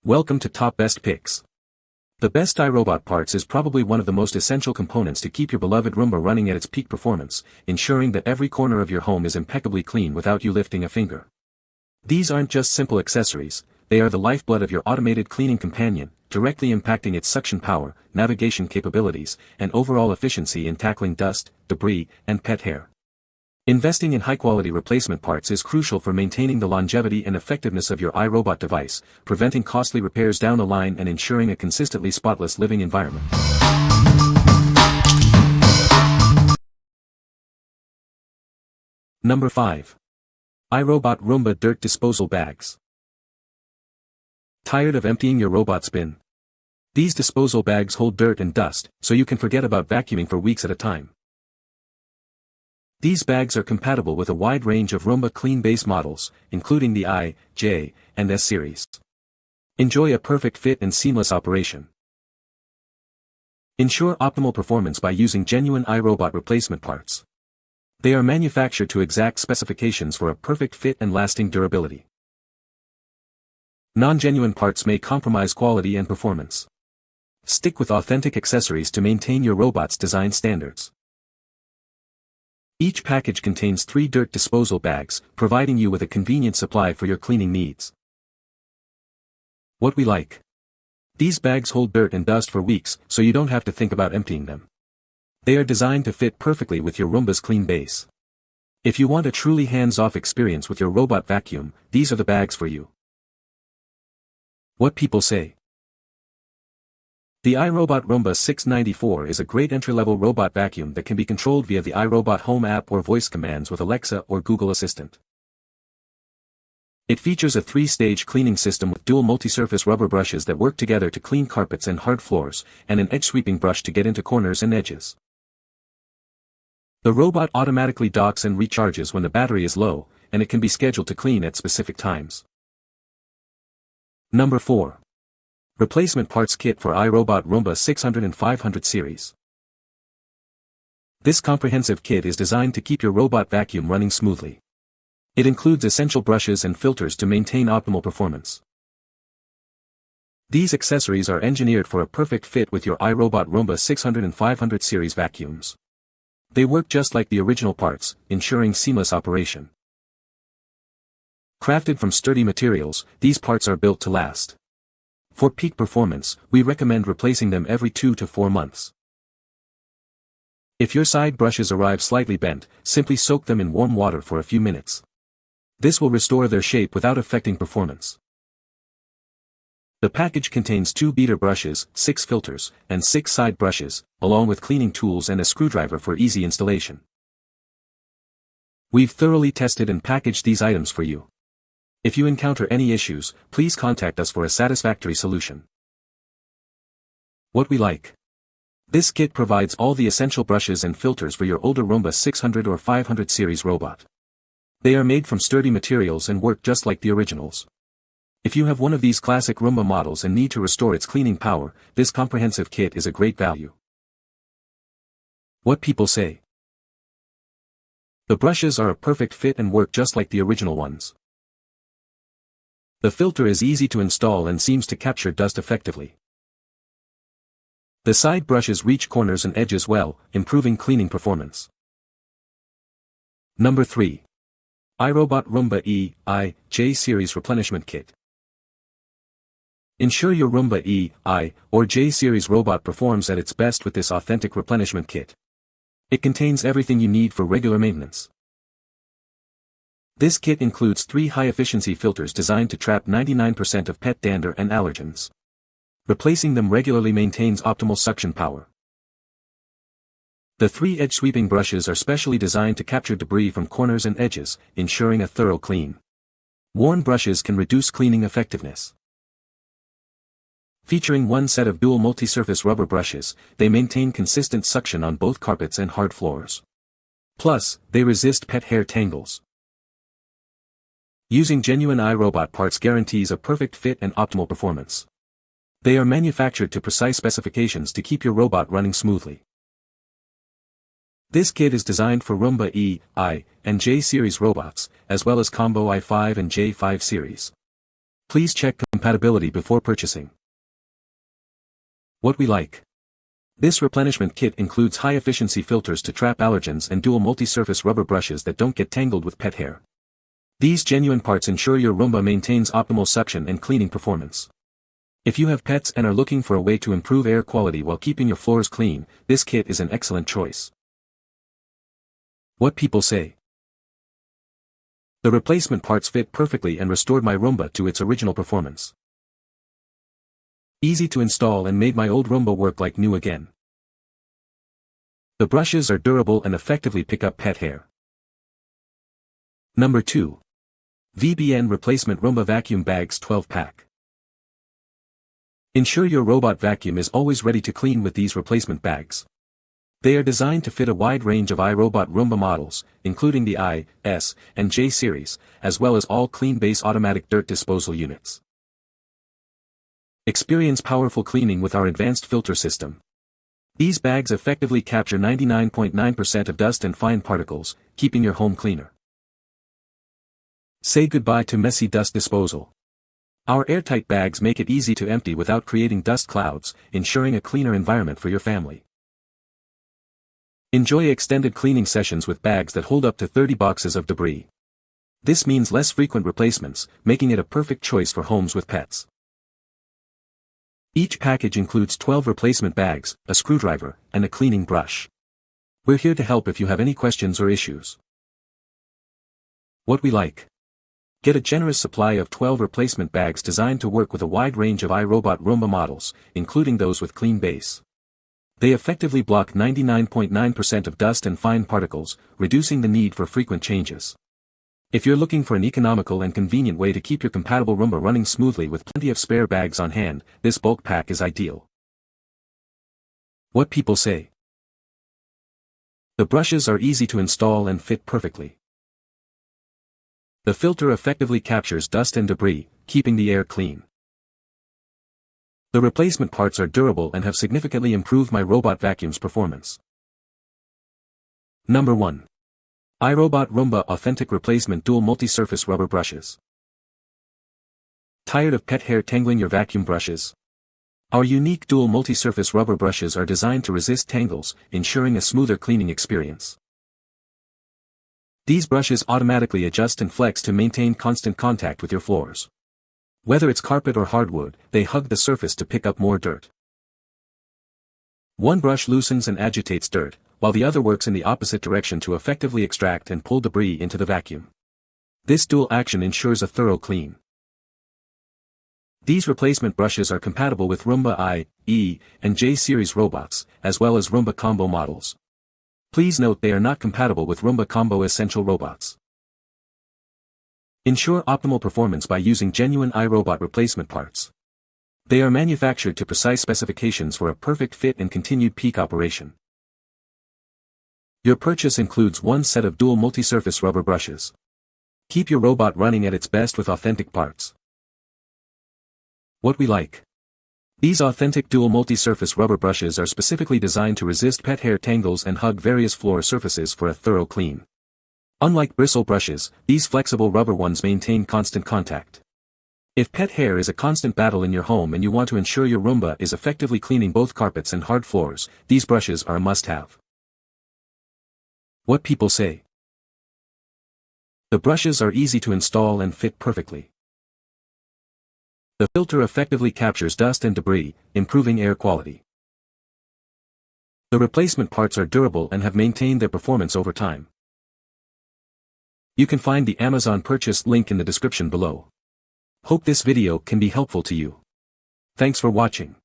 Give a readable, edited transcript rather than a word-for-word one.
Welcome to Top Best Picks. The best iRobot parts is probably one of the most essential components to keep your beloved Roomba running at its peak performance, ensuring that every corner of your home is impeccably clean without you lifting a finger. These aren't just simple accessories, they are the lifeblood of your automated cleaning companion, directly impacting its suction power, navigation capabilities, and overall efficiency in tackling dust, debris, and pet hair. Investing in high-quality replacement parts is crucial for maintaining the longevity and effectiveness of your iRobot device, preventing costly repairs down the line and ensuring a consistently spotless living environment. Number 5. iRobot Roomba Dirt Disposal Bags. Tired of emptying your robot's bin? These disposal bags hold dirt and dust, so you can forget about vacuuming for weeks at a time. These bags are compatible with a wide range of Roomba Clean Base models, including the I, J, and S series. Enjoy a perfect fit and seamless operation. Ensure optimal performance by using genuine iRobot replacement parts. They are manufactured to exact specifications for a perfect fit and lasting durability. Non-genuine parts may compromise quality and performance. Stick with authentic accessories to maintain your robot's design standards. Each package contains 3 dirt disposal bags, providing you with a convenient supply for your cleaning needs. What we like. These bags hold dirt and dust for weeks, so you don't have to think about emptying them. They are designed to fit perfectly with your Roomba's clean base. If you want a truly hands-off experience with your robot vacuum, these are the bags for you. What people say. The iRobot Roomba 694 is a great entry-level robot vacuum that can be controlled via the iRobot Home app or voice commands with Alexa or Google Assistant. It features a 3-stage cleaning system with dual multi-surface rubber brushes that work together to clean carpets and hard floors, and an edge-sweeping brush to get into corners and edges. The robot automatically docks and recharges when the battery is low, and it can be scheduled to clean at specific times. Number 4. Replacement Parts Kit for iRobot Roomba 600 and 500 series. This comprehensive kit is designed to keep your robot vacuum running smoothly. It includes essential brushes and filters to maintain optimal performance. These accessories are engineered for a perfect fit with your iRobot Roomba 600 and 500 series vacuums. They work just like the original parts, ensuring seamless operation. Crafted from sturdy materials, these parts are built to last. For peak performance, we recommend replacing them every 2 to 4 months. If your side brushes arrive slightly bent, simply soak them in warm water for a few minutes. This will restore their shape without affecting performance. The package contains 2 beater brushes, 6 filters, and 6 side brushes, along with cleaning tools and a screwdriver for easy installation. We've thoroughly tested and packaged these items for you. If you encounter any issues, please contact us for a satisfactory solution. What we like. This kit provides all the essential brushes and filters for your older Roomba 600 or 500 series robot. They are made from sturdy materials and work just like the originals. If you have one of these classic Roomba models and need to restore its cleaning power, this comprehensive kit is a great value. What people say. The brushes are a perfect fit and work just like the original ones. The filter is easy to install and seems to capture dust effectively. The side brushes reach corners and edges well, improving cleaning performance. Number 3. iRobot Roomba E, I, J Series Replenishment Kit. Ensure your Roomba E, I, or J Series robot performs at its best with this authentic replenishment kit. It contains everything you need for regular maintenance. This kit includes 3 high-efficiency filters designed to trap 99% of pet dander and allergens. Replacing them regularly maintains optimal suction power. The 3 edge-sweeping brushes are specially designed to capture debris from corners and edges, ensuring a thorough clean. Worn brushes can reduce cleaning effectiveness. Featuring 1 set of dual multi-surface rubber brushes, they maintain consistent suction on both carpets and hard floors. Plus, they resist pet hair tangles. Using genuine iRobot parts guarantees a perfect fit and optimal performance. They are manufactured to precise specifications to keep your robot running smoothly. This kit is designed for Roomba E, I, and J series robots, as well as combo i5 and J5 series. Please check compatibility before purchasing. What we like. This replenishment kit includes high-efficiency filters to trap allergens and dual multi-surface rubber brushes that don't get tangled with pet hair. These genuine parts ensure your Roomba maintains optimal suction and cleaning performance. If you have pets and are looking for a way to improve air quality while keeping your floors clean, this kit is an excellent choice. What people say. The replacement parts fit perfectly and restored my Roomba to its original performance. Easy to install and made my old Roomba work like new again. The brushes are durable and effectively pick up pet hair. Number 2. VBN Replacement Roomba Vacuum Bags 12-pack. Ensure your robot vacuum is always ready to clean with these replacement bags. They are designed to fit a wide range of iRobot Roomba models, including the I, S, and J series, as well as all clean base automatic dirt disposal units. Experience powerful cleaning with our advanced filter system. These bags effectively capture 99.9% of dust and fine particles, keeping your home cleaner. Say goodbye to messy dust disposal. Our airtight bags make it easy to empty without creating dust clouds, ensuring a cleaner environment for your family. Enjoy extended cleaning sessions with bags that hold up to 30 boxes of debris. This means less frequent replacements, making it a perfect choice for homes with pets. Each package includes 12 replacement bags, a screwdriver, and a cleaning brush. We're here to help if you have any questions or issues. What we like. Get a generous supply of 12 replacement bags designed to work with a wide range of iRobot Roomba models, including those with clean base. They effectively block 99.9% of dust and fine particles, reducing the need for frequent changes. If you're looking for an economical and convenient way to keep your compatible Roomba running smoothly with plenty of spare bags on hand, this bulk pack is ideal. What people say. The brushes are easy to install and fit perfectly. The filter effectively captures dust and debris, keeping the air clean. The replacement parts are durable and have significantly improved my robot vacuum's performance. Number 1. iRobot Roomba Authentic Replacement Dual Multi-Surface Rubber Brushes. Tired of pet hair tangling your vacuum brushes? Our unique dual multi-surface rubber brushes are designed to resist tangles, ensuring a smoother cleaning experience. These brushes automatically adjust and flex to maintain constant contact with your floors. Whether it's carpet or hardwood, they hug the surface to pick up more dirt. One brush loosens and agitates dirt, while the other works in the opposite direction to effectively extract and pull debris into the vacuum. This dual action ensures a thorough clean. These replacement brushes are compatible with Roomba I, E, and J series robots, as well as Roomba Combo models. Please note they are not compatible with Roomba Combo Essential robots. Ensure optimal performance by using genuine iRobot replacement parts. They are manufactured to precise specifications for a perfect fit and continued peak operation. Your purchase includes one set of dual multi-surface rubber brushes. Keep your robot running at its best with authentic parts. What we like. These authentic dual multi-surface rubber brushes are specifically designed to resist pet hair tangles and hug various floor surfaces for a thorough clean. Unlike bristle brushes, these flexible rubber ones maintain constant contact. If pet hair is a constant battle in your home and you want to ensure your Roomba is effectively cleaning both carpets and hard floors, these brushes are a must-have. What people say. The brushes are easy to install and fit perfectly. The filter effectively captures dust and debris, improving air quality. The replacement parts are durable and have maintained their performance over time. You can find the Amazon purchase link in the description below. Hope this video can be helpful to you. Thanks for watching.